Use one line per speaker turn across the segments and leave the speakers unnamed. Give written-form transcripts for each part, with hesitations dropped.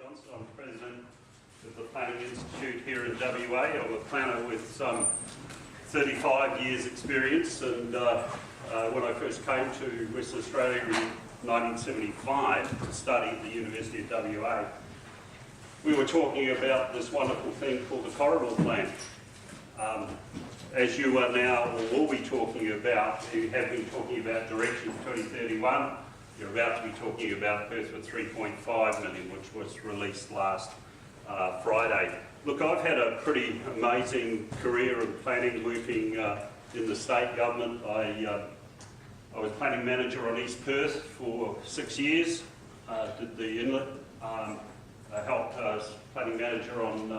Johnson. I'm president of the Planning Institute here in WA. I'm a planner with some 35 years experience, and when I first came to Western Australia in 1975 to study at the University of WA, we were talking about this wonderful thing called the Corridor Plan. As you are now, or will be talking about, you have been talking about Direction for 2031, you're about to be talking about Perth for 3.5 million, which was released last Friday. Look, I've had a pretty amazing career in planning, working in the state government. I was planning manager on East Perth for 6 years, did the inlet. I helped planning manager on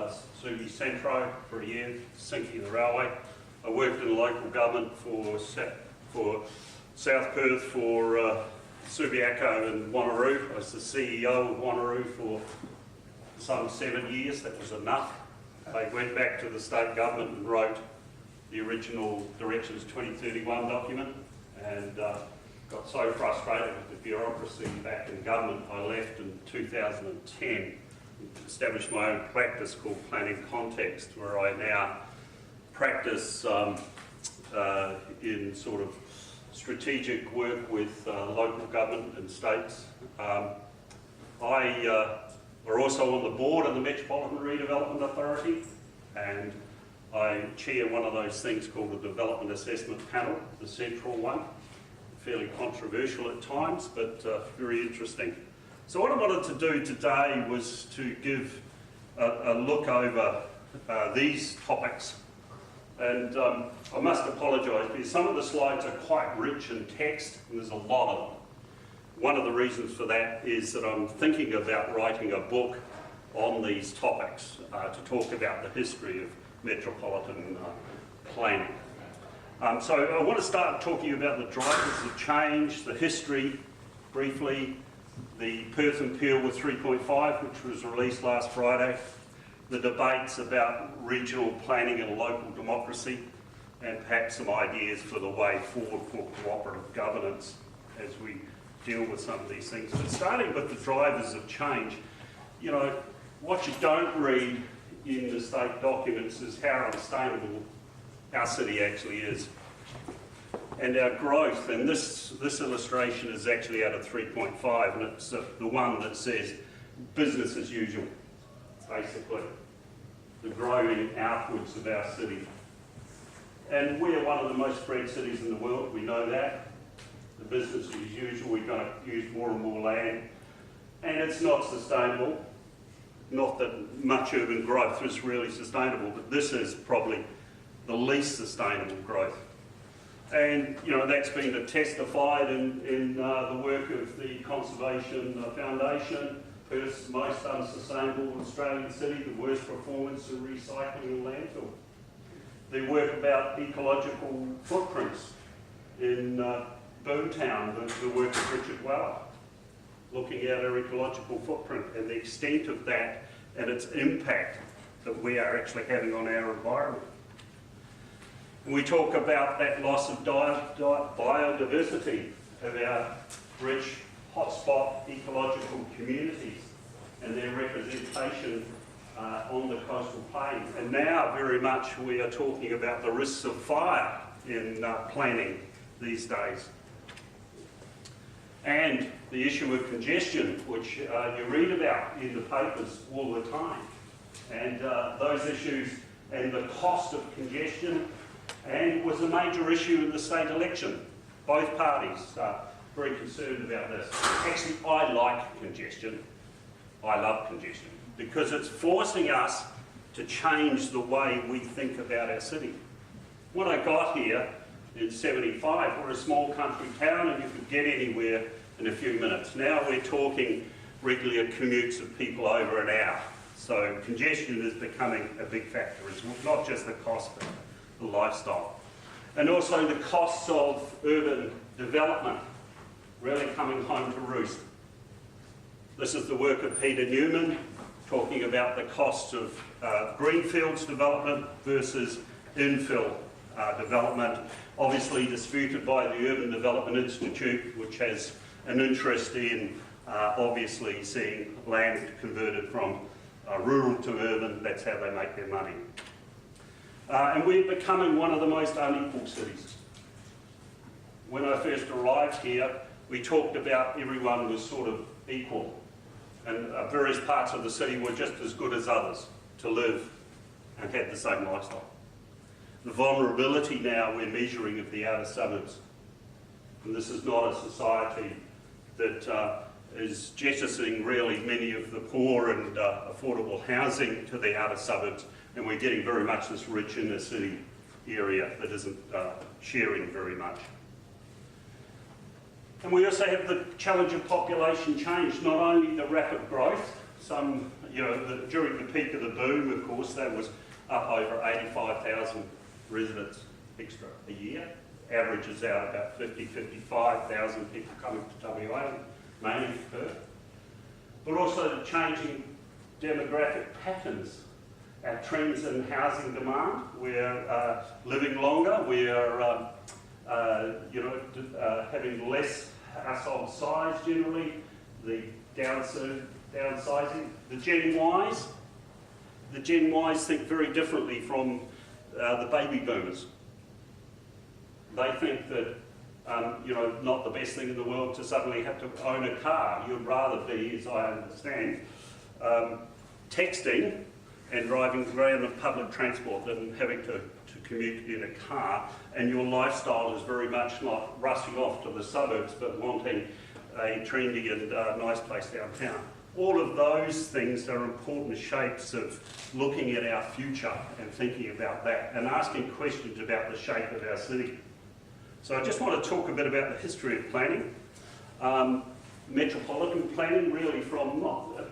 Suburbs Centro for a year, sinking the railway. I worked in local government for South Perth for Subiaco and Wanneroo. I was the CEO of Wanneroo for some 7 years. That was enough. I went back to the state government and wrote the original Directions 2031 document, and got so frustrated with the bureaucracy back in government, I left in 2010, established my own practice called Planning Context, where I now practice in sort of strategic work with local government and states. We're also on the board of the Metropolitan Redevelopment Authority, and I chair one of those things called the Development Assessment Panel, the central one. Fairly controversial at times, but very interesting. So what I wanted to do today was to give a look over these topics. And I must apologise because some of the slides are quite rich in text, and there's a lot of them. One of the reasons for that is that I'm thinking about writing a book on these topics to talk about the history of metropolitan planning. So I want to start talking about the drivers of change, the history, briefly, the Perth and Peel with 3.5, which was released last Friday, the debates about regional planning and local democracy, and perhaps some ideas for the way forward for cooperative governance as we deal with some of these things. But starting with the drivers of change, you know, what you don't read in the state documents is how unsustainable our city actually is. And our growth, and this illustration is actually out of 3.5, and it's the one that says business as usual, basically, the growing outwards of our city. And we're one of the most spread cities in the world, we know that. The business as usual, we're going to use more and more land, and it's not sustainable. Not that much urban growth is really sustainable, but this is probably the least sustainable growth. And, you know, that's been testified in the work of the Conservation Foundation, Perth's most unsustainable Australian city, the worst performance in recycling and landfill. The work about ecological footprints in Boomtown, the work of Richard Weller, looking at our ecological footprint and the extent of that and its impact that we are actually having on our environment. And we talk about that loss of biodiversity of our rich hotspot ecological communities and their representation on the coastal plain. And now very much we are talking about the risks of fire in planning these days. And the issue of congestion, which you read about in the papers all the time. And those issues and the cost of congestion, and was a major issue in the state election. Both parties are very concerned about this. Actually, I like congestion. I love congestion because it's forcing us to change the way we think about our city. When I got here in 75, we're a small country town and you could get anywhere in a few minutes. Now we're talking regular commutes of people over an hour. So congestion is becoming a big factor. It's not just the cost, but the lifestyle. And also the costs of urban development really coming home to roost. This is the work of Peter Newman, talking about the cost of greenfields development versus infill development, obviously disputed by the Urban Development Institute, which has an interest in obviously seeing land converted from rural to urban. That's how they make their money. And we're becoming one of the most unequal cities. When I first arrived here, we talked about everyone was sort of equal, and various parts of the city were just as good as others to live and had the same lifestyle. The vulnerability now we're measuring of the outer suburbs, and this is not a society that is jettisoning really many of the poor and affordable housing to the outer suburbs, and we're getting very much this rich inner city area that isn't sharing very much. And we also have the challenge of population change, not only the rapid growth, during the peak of the boom, of course, that was up over 85,000 residents extra a year, averages out about 55,000 people coming to WA, mainly Perth. But also the changing demographic patterns, our trends in housing demand. We're living longer, we're having less household size generally, the downsizing. The Gen Ys think very differently from the baby boomers. They think that not the best thing in the world to suddenly have to own a car. You'd rather be, as I understand, texting and driving around on public transport than having to commute in a car, and your lifestyle is very much not rushing off to the suburbs but wanting a trendy and nice place downtown. All of those things are important shapes of looking at our future and thinking about that and asking questions about the shape of our city. So I just want to talk a bit about the history of planning. Metropolitan planning really from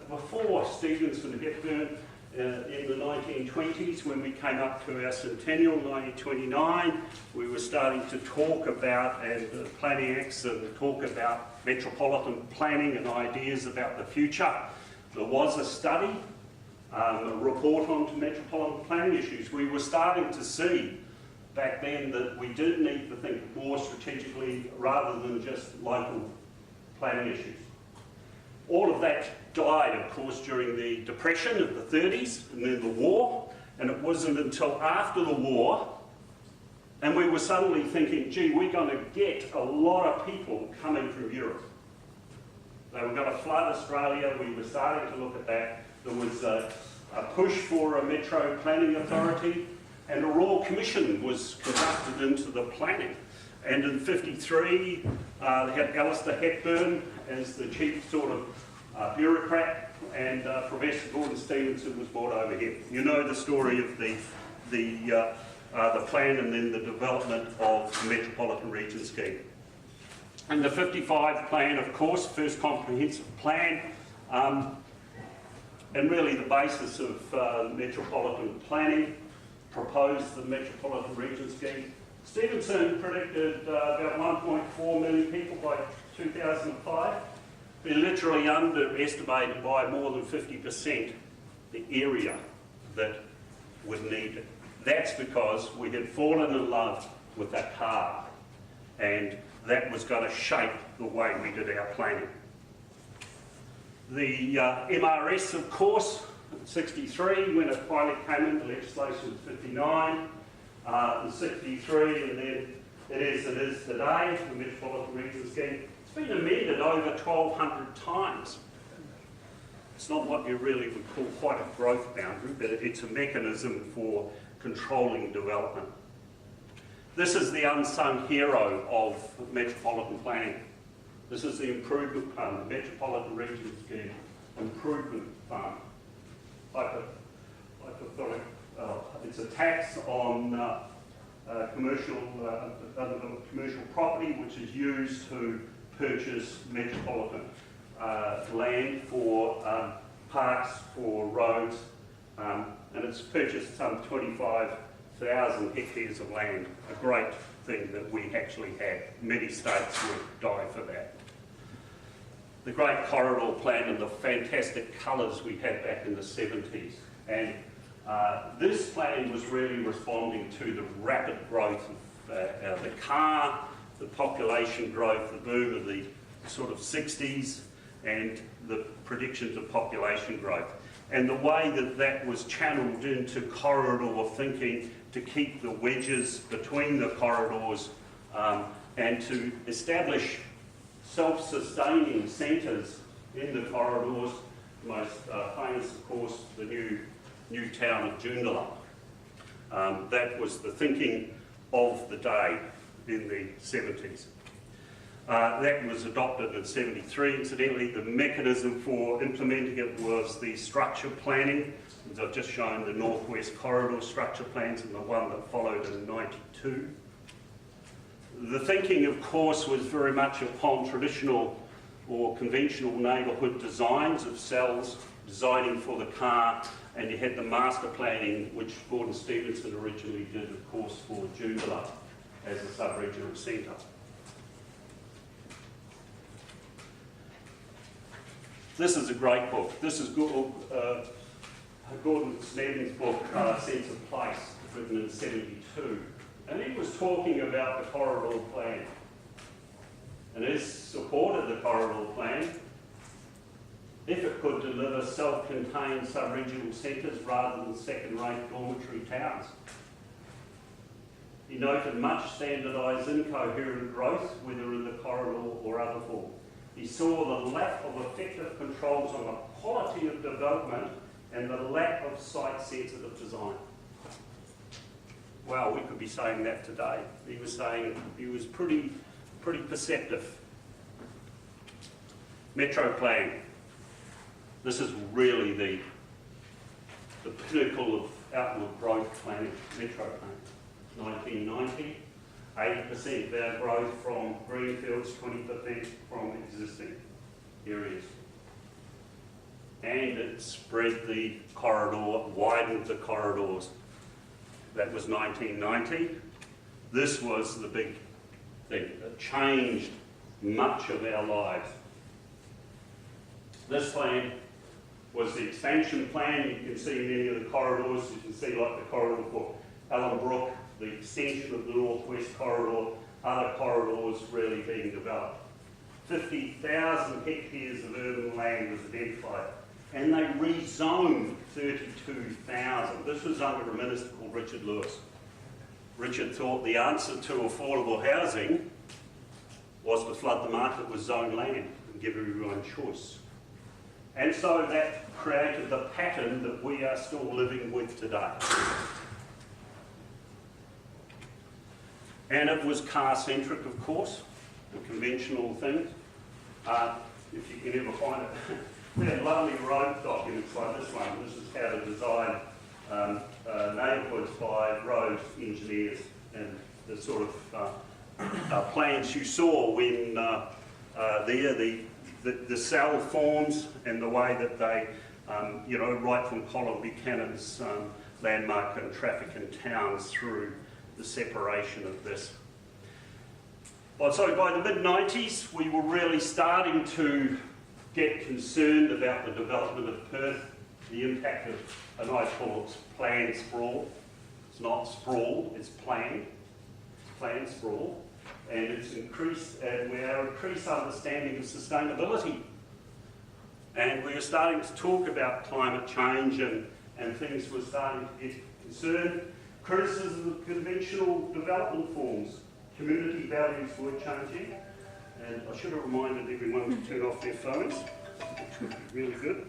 before Stevenson and Hepburn in the 1920s, when we came up to our centennial, 1929, we were starting to talk about, and the Planning Acts and talk about metropolitan planning and ideas about the future. There was a study, a report on metropolitan planning issues. We were starting to see back then that we did need to think more strategically rather than just local planning issues. All of that died, of course, during the Depression of the 30s and then the war, and it wasn't until after the war, and we were suddenly thinking, gee, we're going to get a lot of people coming from Europe. They were going to flood Australia. We were starting to look at that. There was a push for a Metro Planning Authority, and a Royal Commission was conducted into the planning. And in '53, they had Alistair Hepburn as the chief sort of bureaucrat, and Professor Gordon Stevenson was brought over here. You know the story of the plan and then the development of the Metropolitan Region Scheme. And the 55 plan, of course, first comprehensive plan, and really the basis of metropolitan planning, proposed the Metropolitan Region Scheme. Stevenson predicted about 1.4 million people by 2005. We literally underestimated by more than 50% the area that would need it. That's because we had fallen in love with that car, and that was going to shape the way we did our planning. The MRS, of course, 63, when it finally came into legislation, 59, and 63, and then it is today, the Metropolitan Region Scheme. It's been amended over 1,200 times. It's not what you really would call quite a growth boundary, but it's a mechanism for controlling development. This is the unsung hero of metropolitan planning. This is the improvement fund, the Metropolitan Region Scheme Improvement Fund. It's a tax on commercial property, which is used to purchase metropolitan land for parks, for roads, and it's purchased some 25,000 hectares of land, a great thing that we actually had. Many states would die for that. The great corridor plan and the fantastic colours we had back in the 70s. And this plan was really responding to the rapid growth of the car, the population growth, the boom of the sort of 60s, and the predictions of population growth. And the way that that was channeled into corridor thinking to keep the wedges between the corridors and to establish self-sustaining centres in the corridors, most famous, of course, the new town of Joondalup. That was the thinking of the day in the 70s. That was adopted in 73, incidentally. The mechanism for implementing it was the structure planning. As I've just shown, the Northwest Corridor structure plans and the one that followed in 92. The thinking, of course, was very much upon traditional or conventional neighbourhood designs of cells, designing for the car, and you had the master planning, which Gordon Stevenson originally did, of course, for Joondalup as a sub-regional centre. This is a great book. This is Gordon Steven's book, Sense of Place, written in 72. And he was talking about the corridor plan. And he supported the corridor plan if it could deliver self-contained sub-regional centres rather than second-rate dormitory towns. He noted much standardised incoherent growth, whether in the corridor or other form. He saw the lack of effective controls on the quality of development and the lack of site-sensitive design. Well, we could be saying that today. He was saying he was pretty perceptive. Metro Plan. This is really the pinnacle of outward growth planning. Metro Plan. 1990. 80% of our growth from greenfields, 20% from existing areas. And it spread the corridor, widened the corridors. That was 1990. This was the big thing that changed much of our lives. This plan was the expansion plan. You can see many of the corridors. You can see like the corridor for Ellenbrook, the extension of the Northwest Corridor, other corridors really being developed. 50,000 hectares of urban land was identified, and they rezoned 32,000. This was under a minister called Richard Lewis. Richard thought the answer to affordable housing was to flood the market with zoned land and give everyone choice. And so that created the pattern that we are still living with today. And it was car-centric, of course, the conventional things. If you can ever find it. We had lovely road documents like this one. This is how to design neighbourhoods by road engineers, and the sort of plans you saw when the cell forms and the way that they, right from Colin Buchanan's landmark and traffic in towns through the separation of this. Well, so by the mid-90s, we were really starting to get concerned about the development of Perth, the impact of, and I call it planned sprawl. It's not sprawl, it's planned. It's planned sprawl. And it's increased, and our increased understanding of sustainability. And we were starting to talk about climate change, and things were starting to get concerned. Criticism of conventional development forms. Community values were changing. And I should have reminded everyone to turn off their phones, which would be really good.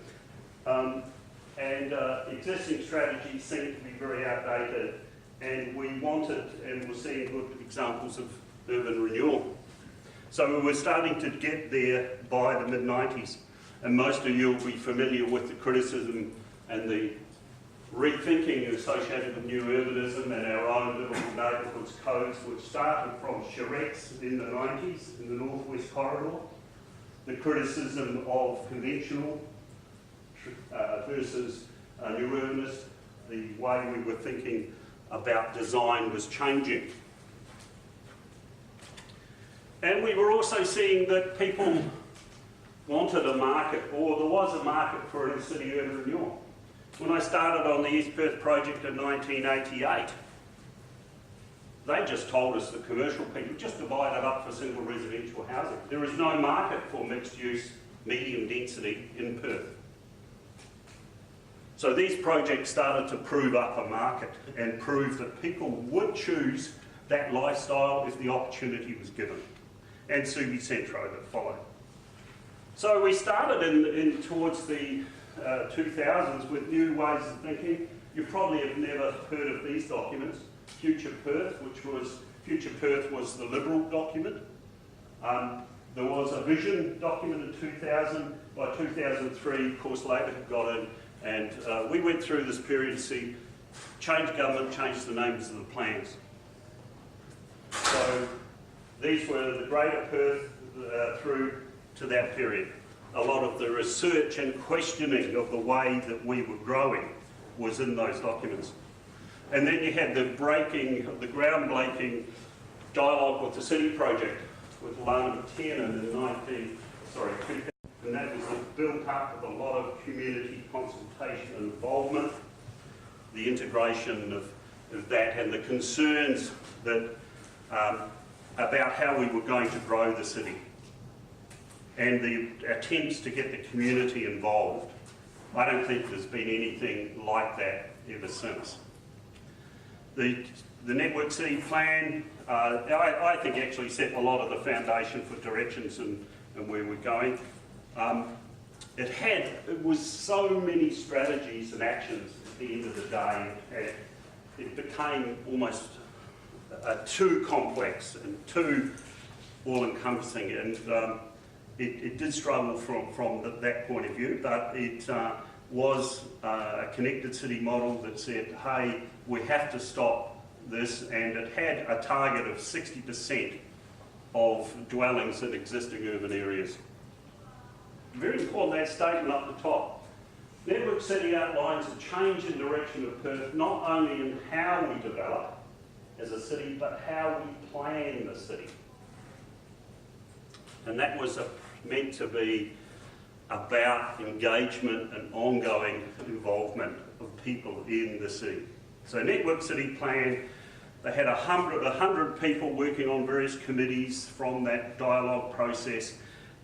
Existing strategies seemed to be very outdated, and we wanted, and we're seeing good examples of urban renewal. So we were starting to get there by the mid-90s, and most of you will be familiar with the criticism and the rethinking associated with new urbanism and our own little neighbourhoods codes, which started from Charrettes in the 90s in the Northwest Corridor, the criticism of conventional versus new urbanist, the way we were thinking about design was changing. And we were also seeing that people wanted a market, or there was a market for inner city urban renewal. When I started on the East Perth project in 1988, they just told us the commercial people just divide it up for single residential housing. There is no market for mixed use medium density in Perth. So these projects started to prove up a market and prove that people would choose that lifestyle if the opportunity was given. And Subi Centro that followed. So we started in towards the 2000s with new ways of thinking. You probably have never heard of these documents. Future Perth was the Liberal document. There was a vision document in 2000. By 2003, of course, Labor had got in, and we went through this period to see change government, change the names of the plans. So these were the Greater Perth through to that period. A lot of the research and questioning of the way that we were growing was in those documents. And then you had the groundbreaking dialogue with the City project with Lana McTiernan in 2000, and that was built up with a lot of community consultation and involvement, the integration of that and the concerns that about how we were going to grow the city and the attempts to get the community involved. I don't think there's been anything like that ever since. The Network City Plan, I think actually set a lot of the foundation for directions and where we're going. It was so many strategies and actions at the end of the day, it became almost too complex and too all-encompassing, and it did struggle from that point of view, but it was a connected city model that said, hey, we have to stop this, and it had a target of 60% of dwellings in existing urban areas. Very important, that statement up the top. Network City outlines a change in direction of Perth, not only in how we develop as a city, but how we plan the city. And that was meant to be about engagement and ongoing involvement of people in the city. So Network City Plan, they had 100 people working on various committees from that dialogue process.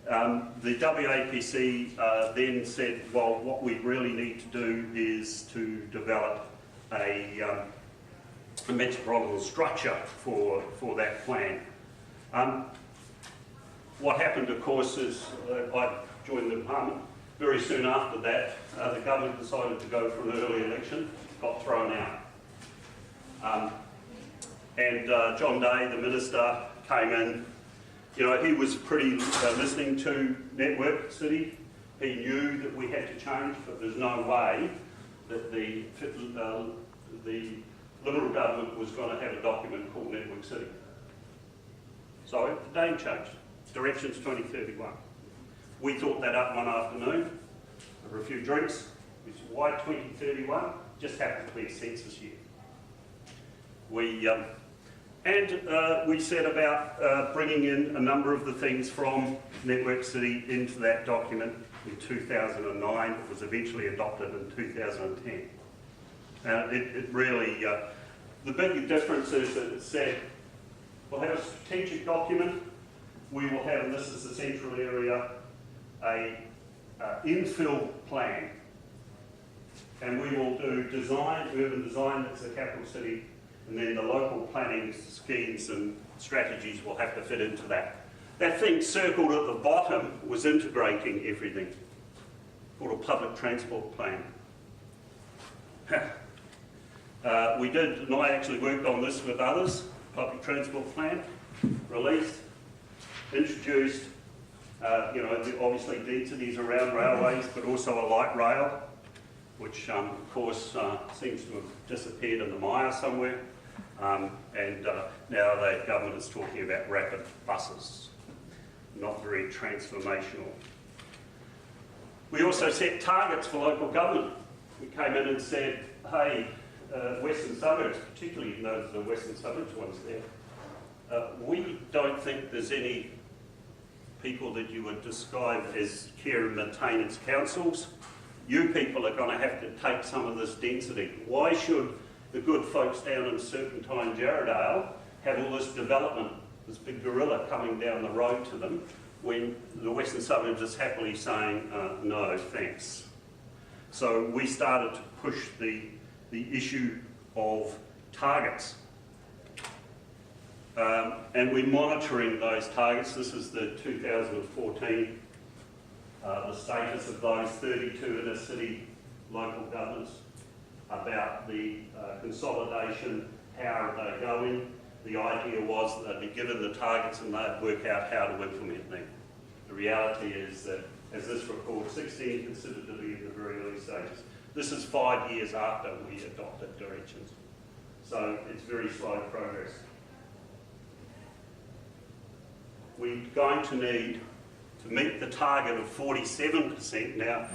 The WAPC then said, well, what we really need to do is to develop a metropolitan structure for that plan. What happened, of course, is I joined the department. Very soon after that, the government decided to go for an early election, got thrown out. John Day, the minister, came in. You know, he was pretty listening to Network City. He knew that we had to change, but there's no way that the Liberal government was going to have a document called Network City. So the name changed. Directions 2031. We thought that up one afternoon over a few drinks. We said, why 2031? Just happened to be a census year. We set about bringing in a number of the things from Network City into that document in 2009. It was eventually adopted in 2010. It really, the big difference is that it said, we'll have a strategic document. We will have, and this is the central area, a infill plan. And we will do design, urban design, that's the capital city, and then the local planning schemes and strategies will have to fit into that. That thing circled at the bottom was integrating everything, called a public transport plan. We did, and I actually worked on this with others, public transport plan, released, introduced, obviously densities around railways, but also a light rail, which of course seems to have disappeared in the mire somewhere. Now the government is talking about rapid buses, not very transformational. We also set targets for local government. We came in and said, hey, Western Suburbs, particularly those the Western Suburbs ones there, we don't think there's any people that you would describe as care and maintenance councils. You people are going to have to take some of this density. Why should the good folks down in Serpentine, Jarrahdale, have all this development, this big gorilla coming down the road to them, when the Western Suburbs is happily saying no thanks. So we started to push the issue of targets. And we're monitoring those targets. This is the 2014, the status of those 32 inner city local governments, about the consolidation, how are they going. The idea was that they'd be given the targets and they'd work out how to implement them. The reality is that, as this report, 16 considered to be in the very early stages. This is 5 years after we adopted directions. So it's very slow progress. We're going to need to meet the target of 47%. Now,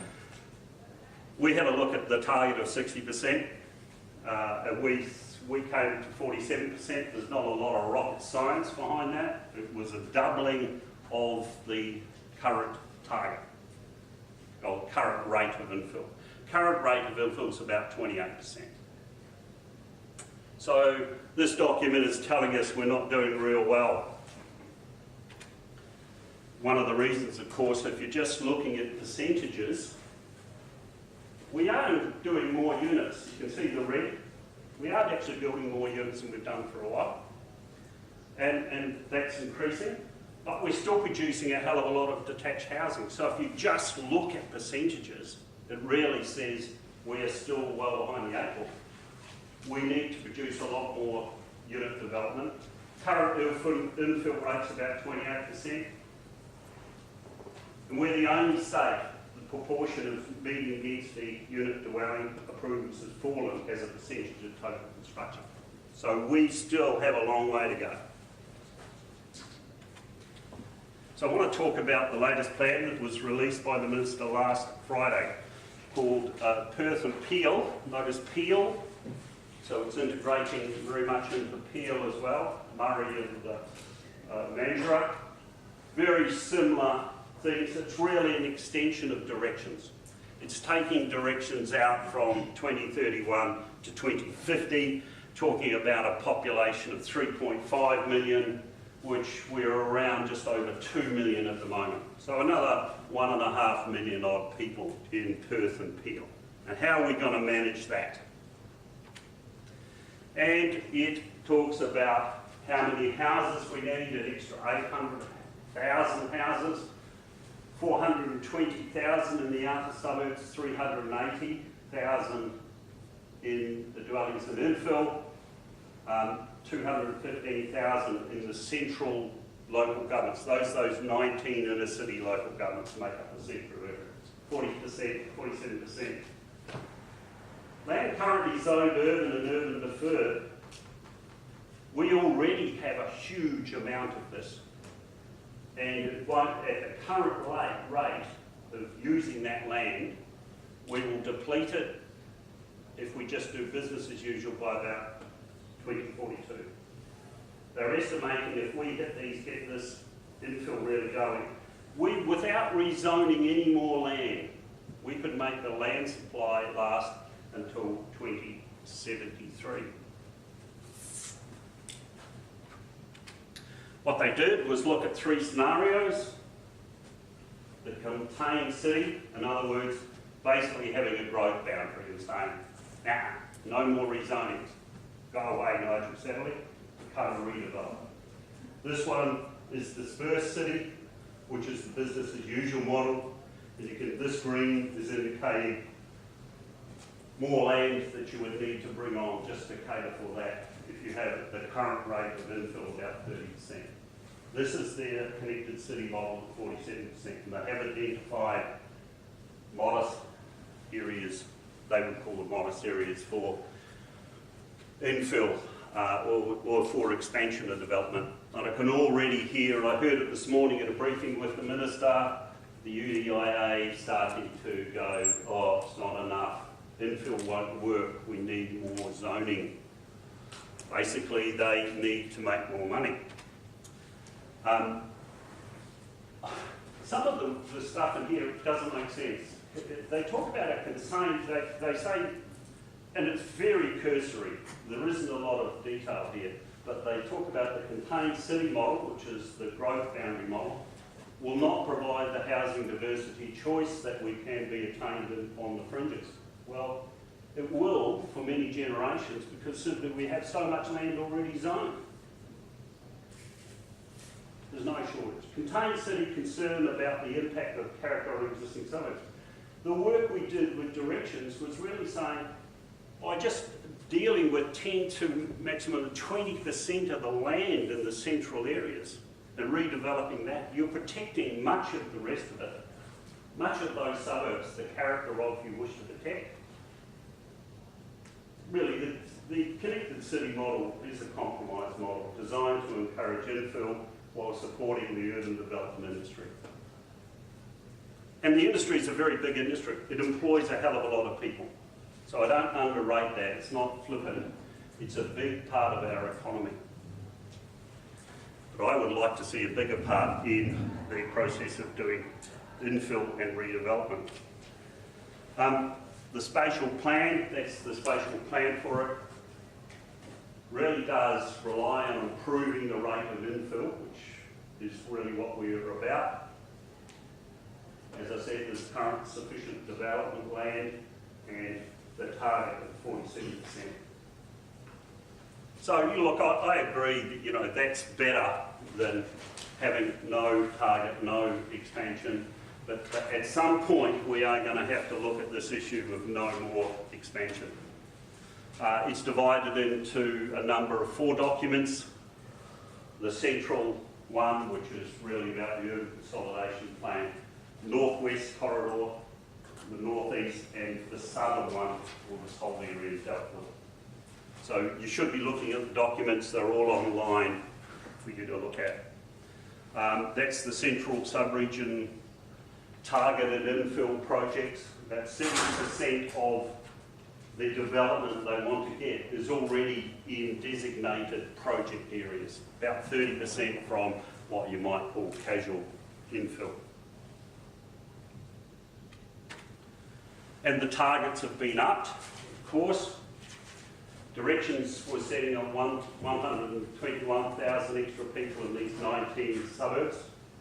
we had a look at the target of 60%, and we came to 47%. There's not a lot of rocket science behind that. It was a doubling of the current target, or current rate of infill. Current rate of infill is about 28%. So this document is telling us we're not doing real well. One of the reasons, of course, if you're just looking at percentages, we are doing more units. You can see the red. We are actually building more units than we've done for a while. And that's increasing. But we're still producing a hell of a lot of detached housing. So if you just look at percentages, it really says we're still well behind the eight ball. We need to produce a lot more unit development. Current infill rate's about 28%. And we're the only state, the proportion of medium density unit dwelling approvals has fallen as a percentage of total construction. So we still have a long way to go. So I want to talk about the latest plan that was released by the Minister last Friday, called Perth and Peel. Notice Peel, so it's integrating very much into Peel as well, Murray and Mandurah. Very similar things. It's really an extension of directions. It's taking directions out from 2031 to 2050, talking about a population of 3.5 million, which we're around just over 2 million at the moment. So another 1.5 million odd people in Perth and Peel. And how are we going to manage that? And it talks about how many houses we need, an extra 800,000 houses, 420,000 in the outer suburbs, 380,000 in the dwellings and infill, 215,000 in the central local governments. Those 19 inner city local governments make up the central area. 40%, 47%. Land currently zoned urban and urban deferred. We already have a huge amount of this. And at the current rate of using that land, we will deplete it if we just do business as usual by about 2042. They're estimating if we get this infill really going, without rezoning any more land, we could make the land supply last until 2073. What they did was look at 3 scenarios. The contained city, in other words, basically having a growth boundary and saying, nah, no more rezonings. Go away, Nigel Sadlerly, cut and redevelop. This one is dispersed city, which is the business as usual model. As you can, this green is indicating more land that you would need to bring on just to cater for that if you have the current rate of infill about 30%. This is their connected city model of 47%, and they have identified modest areas, they would call them modest areas for infill or for expansion of development. And I can already hear, and I heard it this morning at a briefing with the Minister, the UDIA starting to go, oh, it's not enough. Infill won't work, we need more zoning. Basically, they need to make more money. Some of the stuff in here doesn't make sense. They talk about a contained, they say, and it's very cursory, there isn't a lot of detail here, but they talk about the contained city model, which is the growth boundary model, will not provide the housing diversity choice that we can be attained on the fringes. Well, it will for many generations because simply we have so much land already zoned. There's no shortage. Contained city concern about the impact of character on existing suburbs. The work we did with directions was really saying, by just dealing with 10 to maximum 20% of the land in the central areas and redeveloping that, you're protecting much of the rest of it. Much of those suburbs, the character of you wish to protect. Really, the connected city model is a compromise model designed to encourage infill while supporting the urban development industry. And the industry is a very big industry. It employs a hell of a lot of people. So I don't underrate that. It's not flippant. It's a big part of our economy. But I would like to see a bigger part in the process of doing infill and redevelopment. The spatial plan, that's the spatial plan for it, really does rely on improving the rate of infill, which is really what we're about. As I said, there's current sufficient development land and the target of 47%. So you look, I agree that, that's better than having no target, no expansion. But at some point, we are going to have to look at this issue of no more expansion. It's divided into a number of 4 documents. The central one, which is really about the urban consolidation plan, northwest corridor, the northeast, and the southern one, where this whole area is dealt with. So you should be looking at the documents. They're all online for you to look at. That's the central sub-region targeted infill projects. About 70% of the development they want to get is already in designated project areas, about 30% from what you might call casual infill. And the targets have been upped, of course. Directions were setting on 121,000 extra people in these 19 suburbs.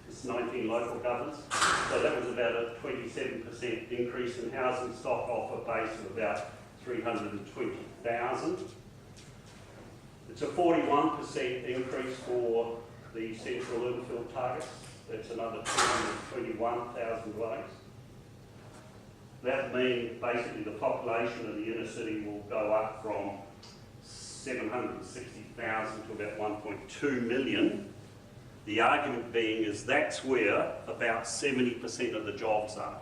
It's 19 local governments. So that was about a 27% increase in housing stock off a base of about 320,000. It's a 41% increase for the central infill targets. That's another 221,000 dwellings. That means basically the population of the inner city will go up from 760,000 to about 1.2 million. The argument being is that's where about 70% of the jobs are.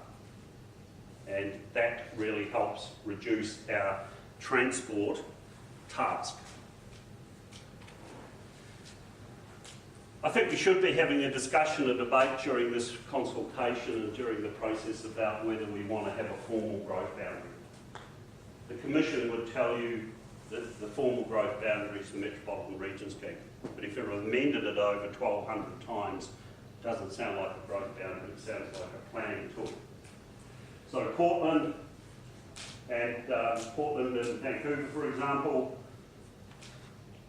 And that really helps reduce our transport task. I think we should be having a discussion, a debate during this consultation and during the process about whether we want to have a formal growth boundary. The Commission would tell you that the formal growth boundary is the Metropolitan Regions Scheme. But if you've amended it over 1,200 times, it doesn't sound like a growth boundary, it sounds like a planning tool. So Portland and Vancouver, for example,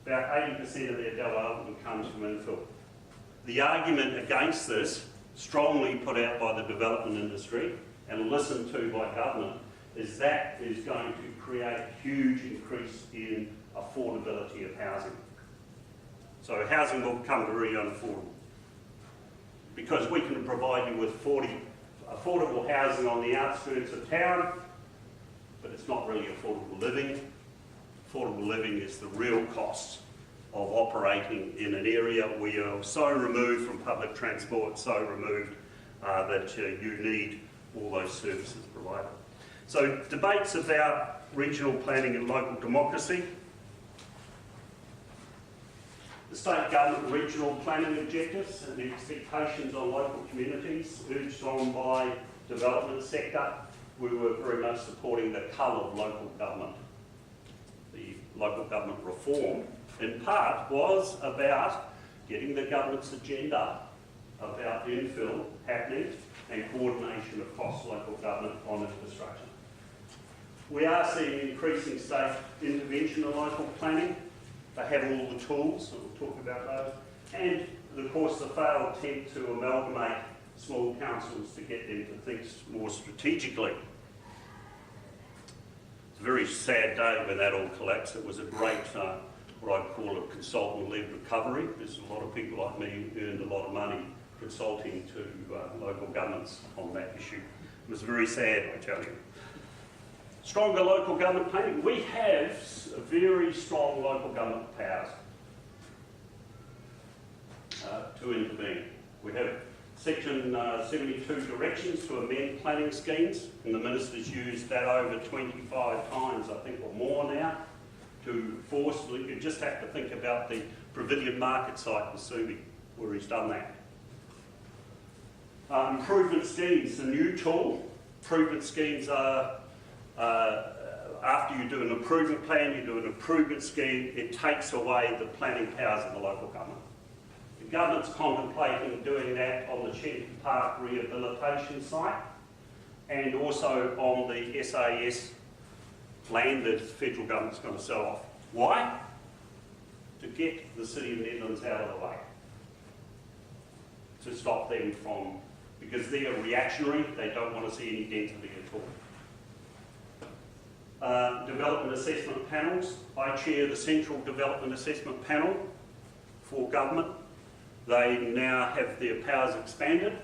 about 80% of their development comes from infill. The argument against this, strongly put out by the development industry and listened to by government, is that is going to create a huge increase in affordability of housing. So housing will become very unaffordable because we can provide you with affordable housing on the outskirts of town, but it's not really affordable living. Affordable living is the real cost of operating in an area where you're so removed from public transport, so removed that you need all those services provided. So debates about regional planning and local democracy. The state government regional planning objectives and the expectations on local communities urged on by development sector. We were very much supporting the colour of local government. The local government reform, in part, was about getting the government's agenda about infill happening and coordination across local government on infrastructure. We are seeing increasing state intervention in local planning. They have all the tools, and we'll talk about those. And, of course, the failed attempt to amalgamate small councils to get them to think more strategically. It's a very sad day when that all collapsed. It was a great, what I'd call a consultant-led recovery. There's a lot of people like me who earned a lot of money consulting to local governments on that issue. It was very sad, I tell you. Stronger local government planning. We have very strong local government powers to intervene. We have Section 72 directions to amend planning schemes, and the Minister's used that over 25 times, I think, or more now, to force. You just have to think about the Pavilion Market site in Suburbs, where he's done that. Improvement schemes, a new tool. Improvement schemes are, after you do an improvement plan, you do an improvement scheme, it takes away the planning powers of the local government. The government's contemplating doing that on the Chetty Park rehabilitation site and also on the SAS land that the federal government's going to sell off. Why? To get the City of Netherlands out of the way. To stop them from, because they're reactionary, they don't want to see any density at all. Development assessment panels. I chair the Central Development Assessment Panel for government. They now have their powers expanded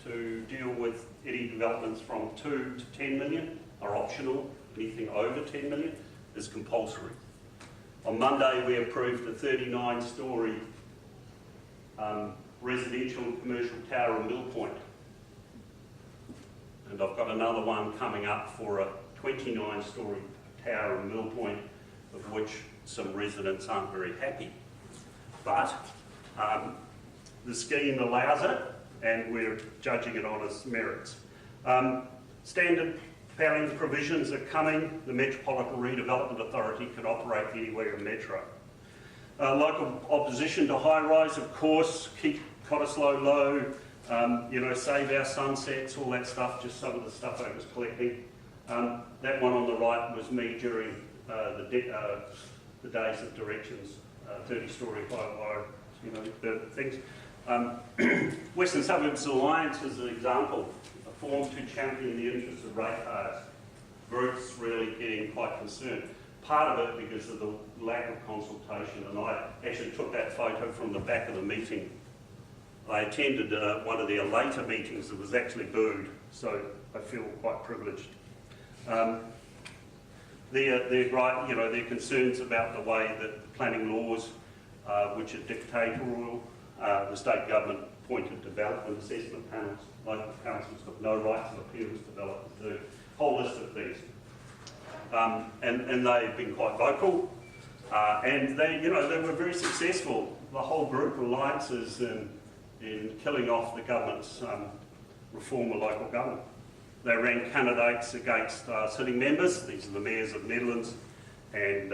to deal with any developments from 2 to 10 million are optional. Anything over 10 million is compulsory. On Monday we approved a 39-storey residential and commercial tower in Mill Point. And I've got another one coming up for a 29-storey tower in Mill Point, of which some residents aren't very happy. But the scheme allows it, and we're judging it on its merits. Standard planning provisions are coming. The Metropolitan Redevelopment Authority can operate anywhere in Metro. Local opposition to high-rise, of course, keep Cottesloe low, save our sunsets, all that stuff, just some of the stuff I was collecting. That one on the right was me during the days of directions, 30-storey high-wire, the things. Western Suburbs Alliance is an example, formed to champion the interests of ratepayers. Groups really getting quite concerned. Part of it because of the lack of consultation, and I actually took that photo from the back of the meeting. I attended one of their later meetings that was actually booed, so I feel quite privileged. Their concerns about the way that planning laws, which are dictatorial, the state government appointed development assessment panels, local councils got no rights of appeals, developers do, a whole list of things. And they've been quite vocal, and they were very successful. The whole group alliances in killing off the government's reform of local government. They ran candidates against sitting members. These are the mayors of Netherlands and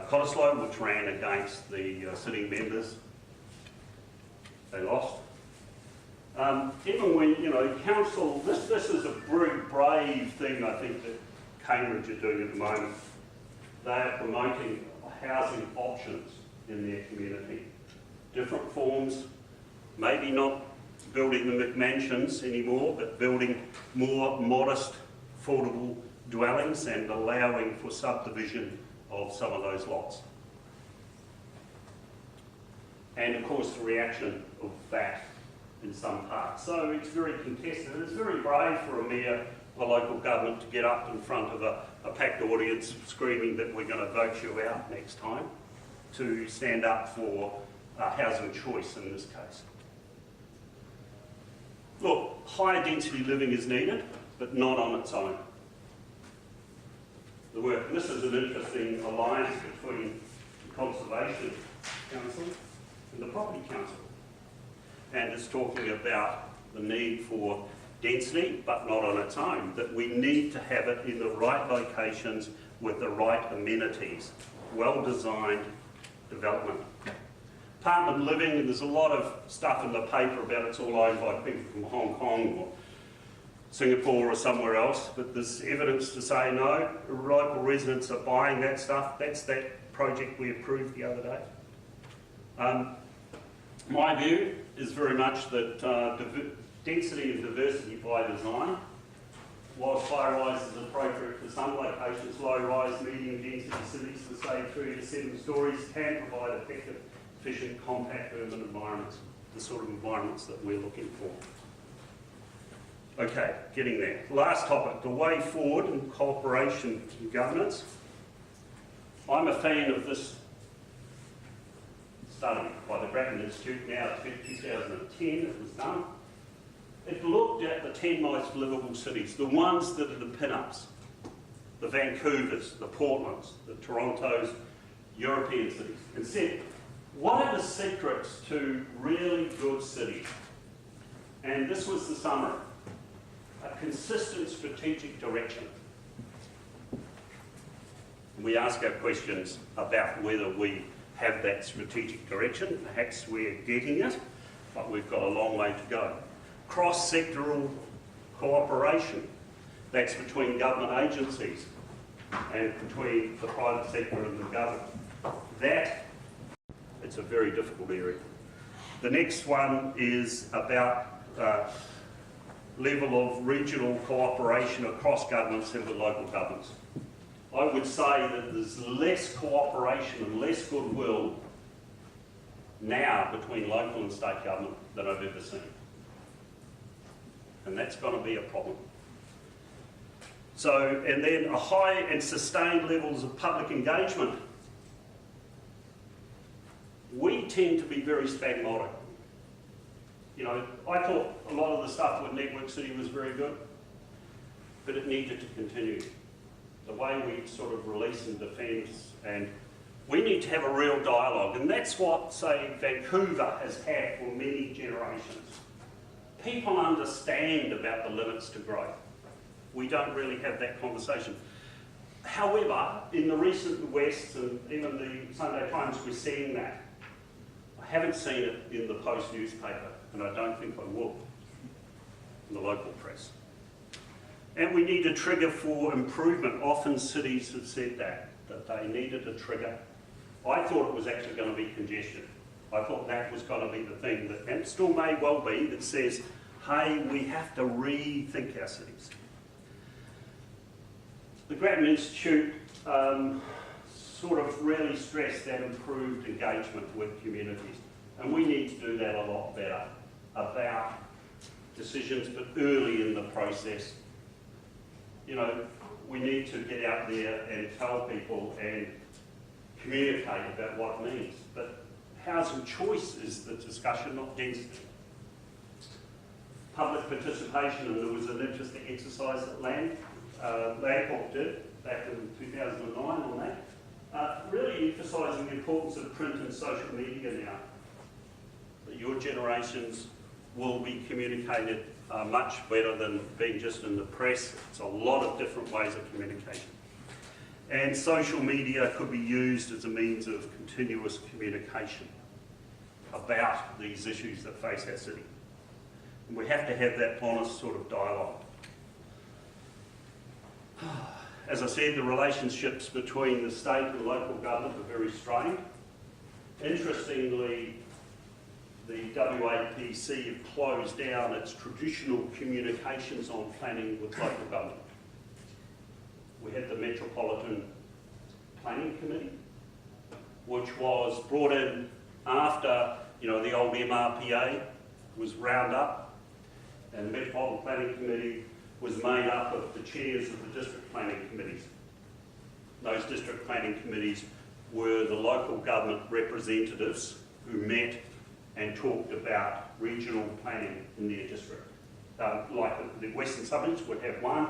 Cottesloe, which ran against the sitting members. They lost. Even when, council, this is a very brave thing, I think, that Cambridge are doing at the moment. They are promoting housing options in their community. Different forms, maybe not building the McMansions anymore, but building more modest, affordable dwellings and allowing for subdivision of some of those lots. And of course the reaction of that in some parts. So it's very contested. It's very brave for a mayor of a local government to get up in front of a packed audience screaming that we're going to vote you out next time, to stand up for housing choice in this case. Look, high density living is needed, but not on its own. This is an interesting alliance between the Conservation Council and the Property Council. And it's talking about the need for density, but not on its own, that we need to have it in the right locations with the right amenities, well-designed development. Apartment living, there's a lot of stuff in the paper about it's all owned by people from Hong Kong or Singapore or somewhere else, but there's evidence to say no, local residents are buying that stuff. That's that project we approved the other day. My view is very much that Density and diversity by design. Whilst high-rise is appropriate for some locations, low-rise, medium-density cities with say 3 to 7 stories can provide effective, efficient, compact urban environments, the sort of environments that we're looking for. Okay, getting there. Last topic, the way forward in cooperation and governance. I'm a fan of this study by the Grattan Institute, now 2010 it was done. It looked at the 10 most livable cities, the ones that are the pin-ups, the Vancouvers, the Portlands, the Torontos, European cities, and said, what are the secrets to really good cities? And this was the summary: a consistent strategic direction. We ask our questions about whether we have that strategic direction. Perhaps we're getting it, but we've got a long way to go. Cross-sectoral cooperation, that's between government agencies and between the private sector and the government. That, it's a very difficult area. The next one is about level of regional cooperation across governments and with local governments. I would say that there's less cooperation and less goodwill now between local and state government than I've ever seen. And that's going to be a problem. So, and then a high and sustained levels of public engagement. We tend to be very spasmodic. You know, I thought a lot of the stuff with Network City was very good, but it needed to continue. The way we sort of release and defend, and we need to have a real dialogue, and that's what, say, Vancouver has had for many generations. People understand about the limits to growth. We don't really have that conversation. However, in the recent West and even the Sunday Times, we're seeing that. I haven't seen it in the Post newspaper, and I don't think I will in the local press. And we need a trigger for improvement. Often cities have said that they needed a trigger. I thought it was actually going to be congestion. I thought that was going to be the thing, that, and it still may well be, that says, hey, we have to rethink our cities. The Grattan Institute sort of really stressed that improved engagement with communities. And we need to do that a lot better about decisions, but early in the process. You know, we need to get out there and tell people and communicate about what it means. But housing choice is the discussion, not density. Public participation, and there was an interesting exercise that Landcorp did back in 2009 on that, really emphasising the importance of print and social media now. That your generations will be communicated much better than being just in the press. It's a lot of different ways of communication. And social media could be used as a means of continuous communication about these issues that face our city. And we have to have that honest sort of dialogue. As I said, the relationships between the state and local government are very strained. Interestingly, the WAPC have closed down its traditional communications on planning with local government. We had the Metropolitan Planning Committee, which was brought in after, you know, the old MRPA was round up, and the Metropolitan Planning Committee was made up of the chairs of the district planning committees. Those district planning committees were the local government representatives who met and talked about regional planning in their district. Like the Western Suburbs would have one,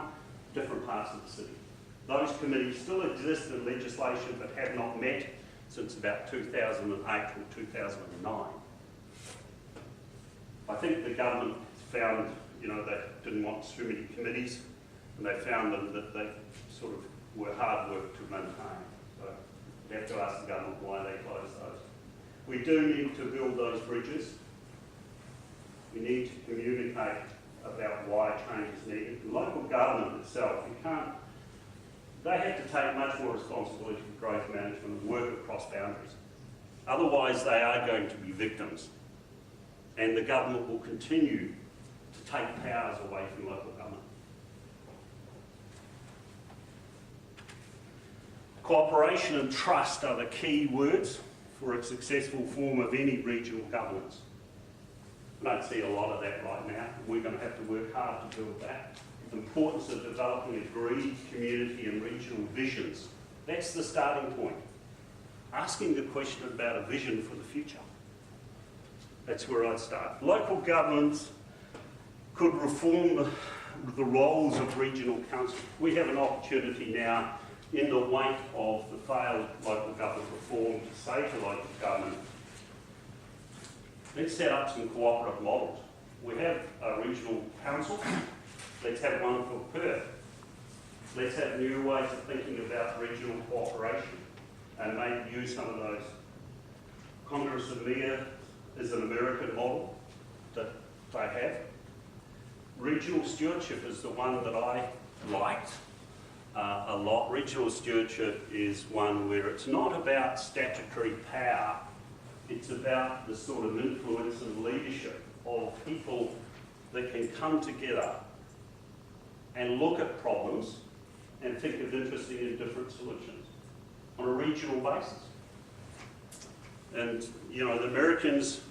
different parts of the city. Those committees still exist in legislation but have not met since about 2008 or 2009. I think the government found, you know, they didn't want too many committees, and they found that they sort of were hard work to maintain. So you have to ask the government why they closed those. We do need to build those bridges. We need to communicate about why change is needed. The local government itself, they have to take much more responsibility for growth management and work across boundaries. Otherwise, they are going to be victims. And the government will continue to take powers away from local government. Cooperation and trust are the key words for a successful form of any regional governance. I don't see a lot of that right now. We're going to have to work hard to build that. The importance of developing agreed community and regional visions. That's the starting point. Asking the question about a vision for the future. That's where I'd start. Local governments could reform the roles of regional council. We have an opportunity now in the wake of the failed local government reform to say to local government, let's set up some cooperative models. We have a regional council. Let's have one for Perth. Let's have new ways of thinking about regional cooperation and maybe use some of those. Congress of Mayors is an American model that they have. Regional stewardship is the one that I liked a lot. Regional stewardship is one where it's not about statutory power, it's about the sort of influence and leadership of people that can come together and look at problems and think of interesting and different solutions on a regional basis. And, you know, the Americans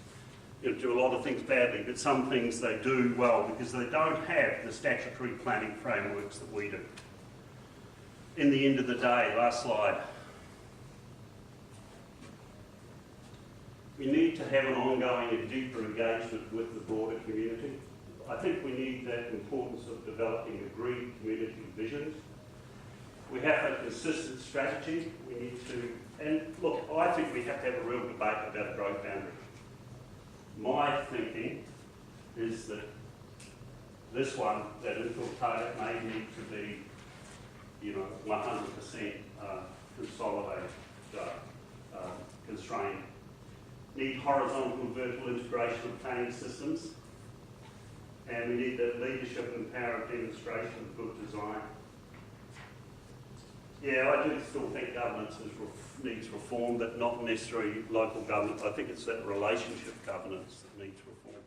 do a lot of things badly, but some things they do well because they don't have the statutory planning frameworks that we do. In the end of the day, last slide, we need to have an ongoing and deeper engagement with the broader community. I think we need that importance of developing agreed community visions. We have a consistent strategy. We need to, and look, I think we have to have a real debate about a growth boundary. My thinking is that this one, that infill target may need to be, 100% consolidated, constrained. Need horizontal and vertical integration of planning systems, and we need that leadership and power of demonstration of good design. Yeah, I do still think governance needs reform, but not necessarily local government. I think it's that relationship governance that needs reform.